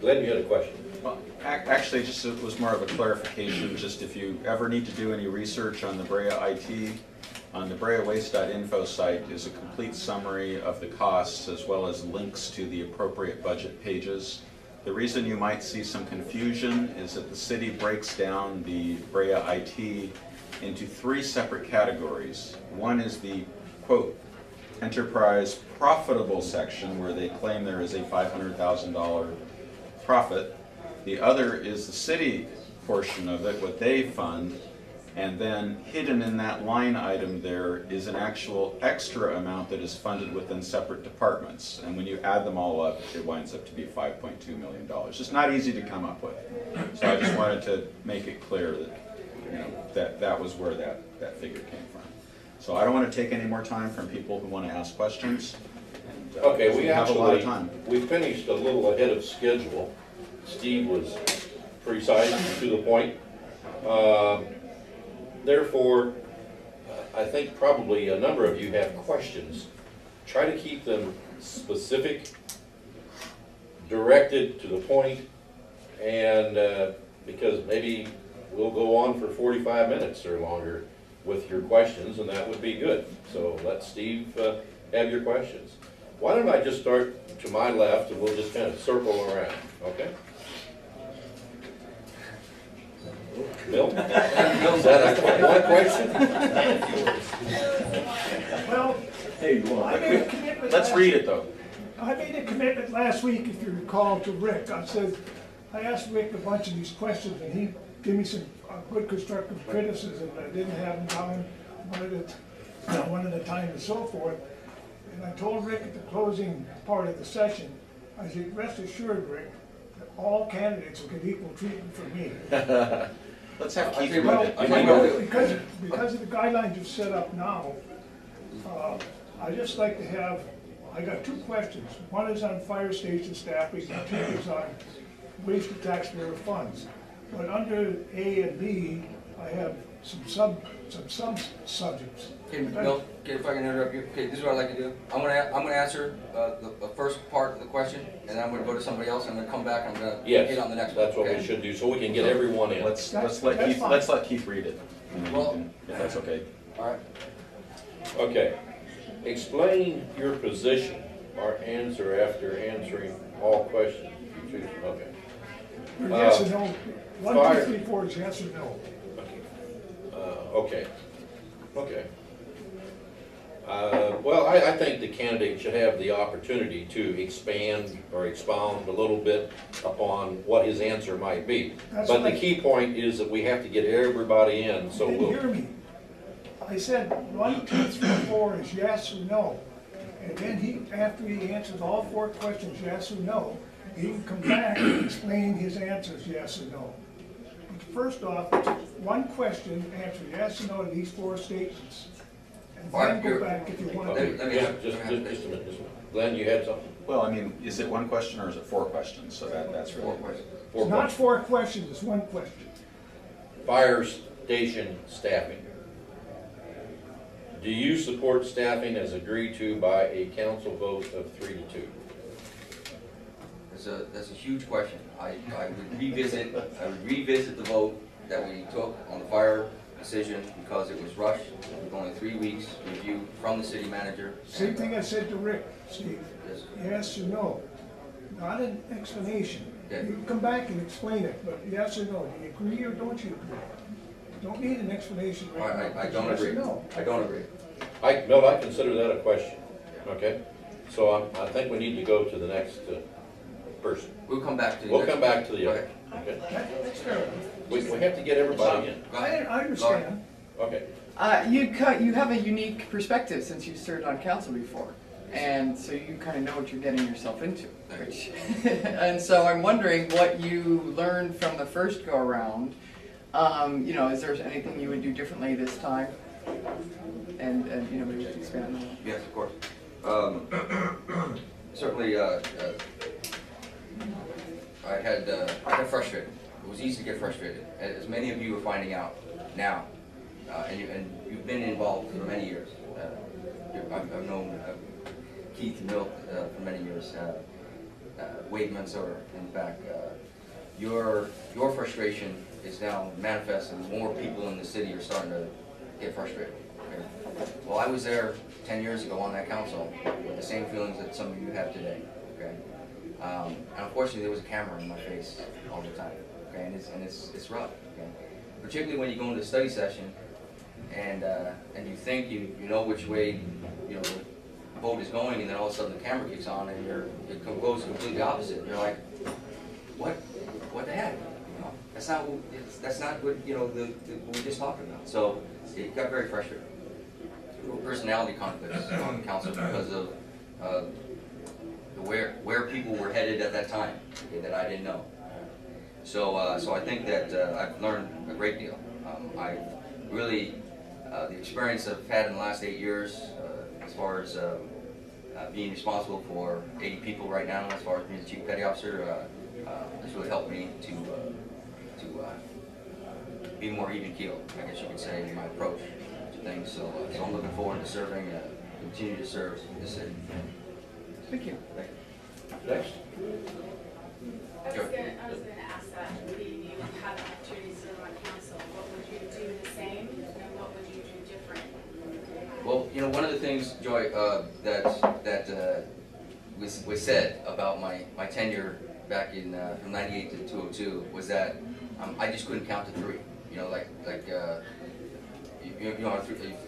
Glenn, you had a question. Well, actually, just it was more of a clarification. Just if you ever need to do any research on the Brea IT, on the BreaWaste.info site is a complete summary of the costs as well as links to the appropriate budget pages. The reason you might see some confusion is that the city breaks down the Brea IT into 3 separate categories. One is the, quote, enterprise profitable section where they claim there is a $500,000 profit. The other is the city portion of it, what they fund, and then hidden in that line item there is an actual extra amount that is funded within separate departments. And when you add them all up, it winds up to be $5.2 million. It's not easy to come up with. So I just wanted to make it clear that, that was where that figure came from. So I don't want to take any more time from people who want to ask questions. And, Okay, we have a lot of time. We finished a little ahead of schedule. Steve was precise and to the point. Therefore, I think probably a number of you have questions. Try to keep them specific, directed to the point, and because maybe we'll go on for 45 minutes or longer with your questions, and that would be good. So let Steve have your questions. Why don't I just start to my left, and we'll just kind of circle around, okay? Bill? Is that one question? Well, Hey, I made a commitment. let's read it though. I made a commitment last week, if you recall, to Rick. I asked Rick a bunch of these questions, and he gave me some good constructive criticism. I didn't have them down one at a time and so forth. And I told Rick at the closing part of the session, I said, rest assured, Rick, that all candidates will get equal treatment from me. Let's have Keith read Well, it. because of the guidelines you've set up now, I just like to have, I got 2 questions. One is on fire station staffing, and 2 is on waste of taxpayer funds. But under A and B, I have some subjects. Okay, Bill, okay, if I can interrupt you, okay, this is what I'd like to do. I'm gonna answer the first part of the question, and then I'm gonna go to somebody else, and I'm gonna come back, and I'm gonna Yes, hit on the next one. that's what we should do, so we can get everyone in. Let's That's let Keith read it. And then you Well- can- if that's okay. All right. Okay. Explain your position or answer after answering all questions. You choose. Okay. Yes or no? 1, fire. 2, 3, 4 is yes or no. Okay. Okay. Well, I think the candidate should have the opportunity to expand or expound a little bit upon what his answer might be. That's But the right. key point is that we have to get everybody in, so Didn't we'll. hear me. I said 1, 2, 3, 4 is yes or no. And then he, after he answers all 4 questions, yes or no, he can come back and explain his answers, yes or no. But first off, one question, answer yes or no to these 4 statements. And then go back if you want Okay, to. Let me- yeah, just a minute, just a minute. Glenn, you had something? Well, I mean, is it 1 question or is it 4 questions? So that's really. 4 questions. It's not 4 questions, it's 1 question. Fire station staffing. Do you support staffing as agreed to by a council vote of 3-2? That's a huge question. I would revisit the vote that we took on the fire decision because it was rushed with only 3 weeks review from the city manager. Same thing I said to Rick, Steve. Yes. Yes or no. Not an explanation. Okay. You can come back and explain it, but yes or no. Do you agree or don't you agree? You don't need an explanation All right right, now. I don't Yes or agree. no. I don't agree. Bill, I consider that a question, okay? So I think we need to go to the next person. We'll come back to you. We'll come back to the other, Okay. okay? That's fair enough. We have to get everybody in, Go ahead. I understand. okay? You have a unique perspective since you served on council before, and so you kind of know what you're getting yourself into. Which, and so I'm wondering what you learned from the first go around. You know, is there anything you would do differently this time? And you know, maybe just expand on that. Yes, of course. Certainly, I got frustrated. It was easy to get frustrated, as many of you are finding out now. And you've been involved for many years. I've known Keith and Milt for many years. Wade Mansour in the back, your frustration is now manifest, and more people in the city are starting to get frustrated. Okay? Well, I was there 10 years ago on that council with the same feelings that some of you have today. Okay, and unfortunately, there was a camera in my face all the time. Okay, and it's rough. Okay? Particularly when you go into a study session and you think you know which way the vote is going, and then all of a sudden the camera kicks on and it goes completely opposite. And you're like, what the heck? That's not what what we just talked about. So it got very frustrating. There were personality conflicts on the council because of where people were headed at that time, okay, that I didn't know. So I think that I've learned a great deal. I've really the experience I've had in the last 8 years, as far as being responsible for 80 people right now, as far as being the chief petty officer, has really helped me to be more even keeled, I guess you could say, in my approach to things. So I'm looking forward to serving, continue to serve the city. Thank you. Thank you. Next. I was gonna ask that, being you had an opportunity to serve on council, what would you do the same, and what would you do different? Well, one of the things, Joy, that was said about my tenure back in from '98 to 2002 was that I just couldn't count to 3.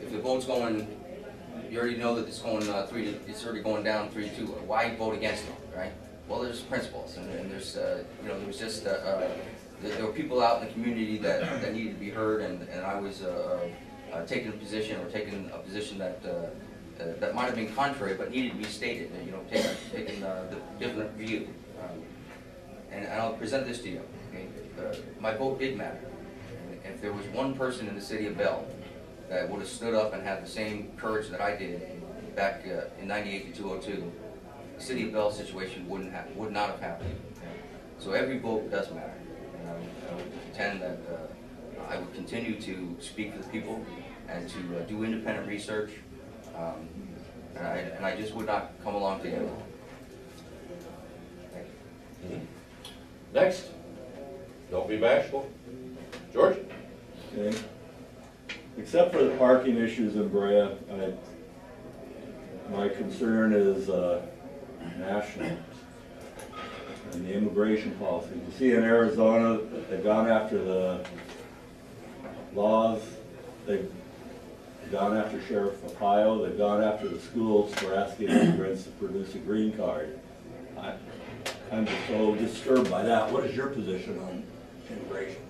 If the vote's going, you already know that it's going it's already going down 3-2. Why vote against it, right? Well, there's principles, and there's there was just there were people out in the community that needed to be heard, and I was taking a position that might have been contrary, but needed to be stated. Taking the different view. And I'll present this to you. Okay? My vote did matter. And if there was one person in the city of Bell that would have stood up and had the same courage that I did back in '98 to 2002, the city of Bell situation would not have happened. Okay? So every vote does matter. And I would contend that I would continue to speak for the people and to do independent research. And I just would not come along to you. Thank you. Mm-hmm. Next. Don't be bashful. George? Okay. Except for the parking issues in Brea, my concern is national and the immigration policy. You see in Arizona, they've gone after the laws, they've gone after Sheriff Arpaio, they've gone after the schools for asking immigrants to produce a green card. I'm just so disturbed by that. What is your position on immigration?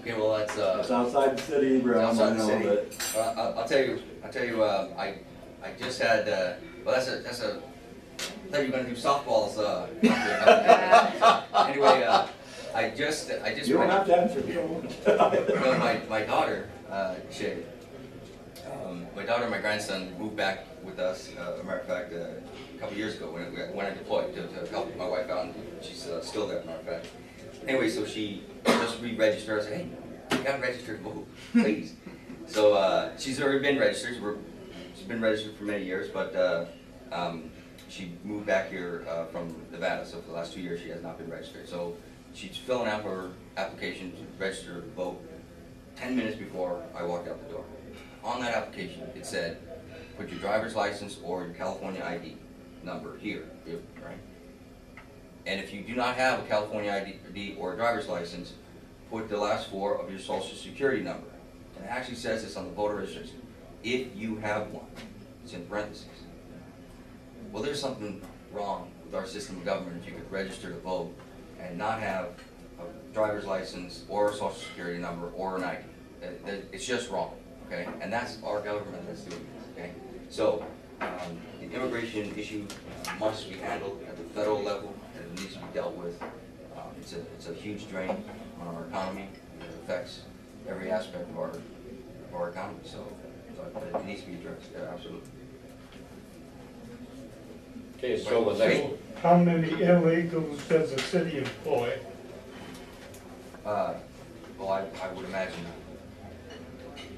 Okay, well It's outside the city, Brown, I know, but I'll tell you. I just had. Well, that's a. I thought you were going to do softballs. Anyway, I just. you don't have to answer. My daughter, Shay. My daughter and my grandson moved back with us. As a matter of fact, a couple years ago when I deployed to help my wife out, and she's still there. As a matter of fact. Anyway, so she just re-registered. I said, hey, you got to register to vote, please. So she's already been registered. She's been registered for many years, but she moved back here from Nevada. So for the last 2 years, she has not been registered. So she's filling out her application to register to vote 10 minutes before I walked out the door. On that application, it said, put your driver's license or your California ID number here, right? And if you do not have a California ID or a driver's license, put the last 4 of your social security number. And it actually says this on the voter registration, if you have one. It's in parentheses. Well, there's something wrong with our system of government if you could register to vote and not have a driver's license or a social security number or an ID. It's just wrong, okay? And that's our government that's doing this, okay? So the immigration issue must be handled at the federal level, and it needs to be dealt with. It's a huge drain on our economy. It affects every aspect of our economy, so it needs to be addressed, yeah, absolutely. Okay, so the next. How many illegals does the city employ? Well, I would imagine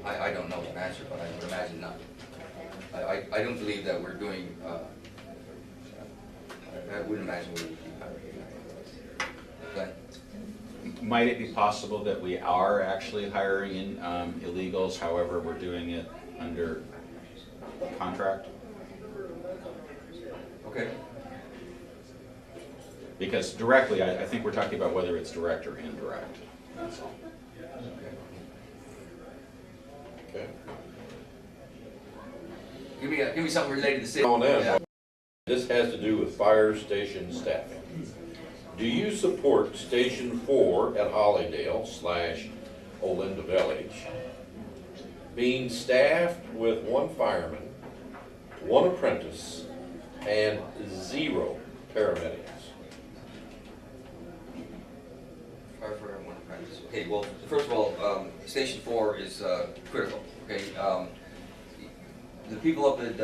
none. I don't know the answer, but I would imagine none. I don't believe that we're doing I wouldn't imagine we would be hiring. Glenn? Might it be possible that we are actually hiring in illegals, however, we're doing it under contract? Okay. Because directly, I think we're talking about whether it's direct or indirect, that's all. Okay. Give me something related to city. On in. Yeah. This has to do with fire station staffing. Do you support Station 4 at Hollydale / Olinda Village being staffed with 1 fireman, 1 apprentice, and 0 paramedics? Firefighter and 1 apprentice. Okay, well, first of all, Station 4 is critical, okay? The people up at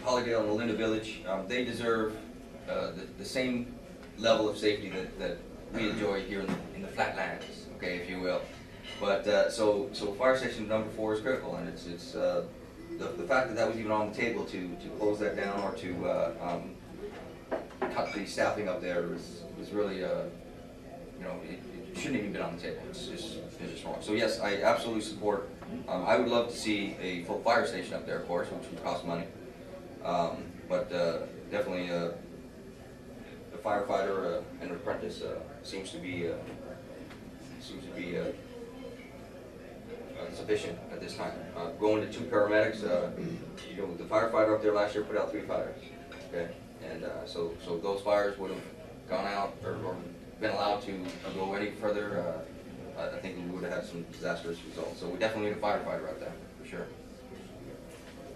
Hollydale and Olinda Village, they deserve the same level of safety that we enjoy here in the flatlands, okay, if you will. But so fire station number 4 is critical, and it's the fact that was even on the table to close that down or to cut the staffing up there is really you know, it shouldn't even been on the table. It's just wrong. So yes, I absolutely support. I would love to see a full fire station up there, of course, which would cost money. But definitely a firefighter and an apprentice seems to be sufficient at this time. Going to 2 paramedics, you know, the firefighter up there last year put out 3 fires. Okay, and so those fires would have gone out or been allowed to go any further. I think we would have had some disastrous results. So we definitely need a firefighter out there for sure.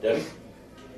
Debbie?